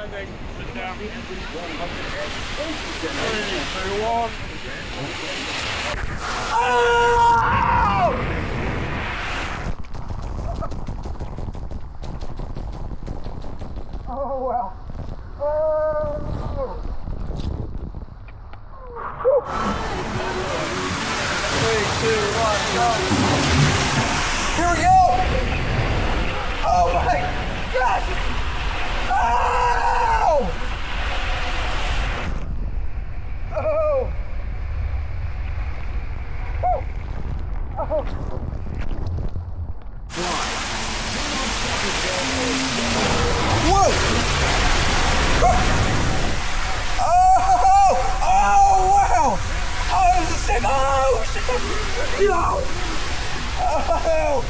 Sit down. 3, 2, 1. Oh, wow. Oh! 3, 2, 1, go! Here we go! Oh my God! Oh! Oh! Oh! Oh! Whoa! Oh! Oh! Wow! Oh, this is sick! Oh! Shit! No! Oh!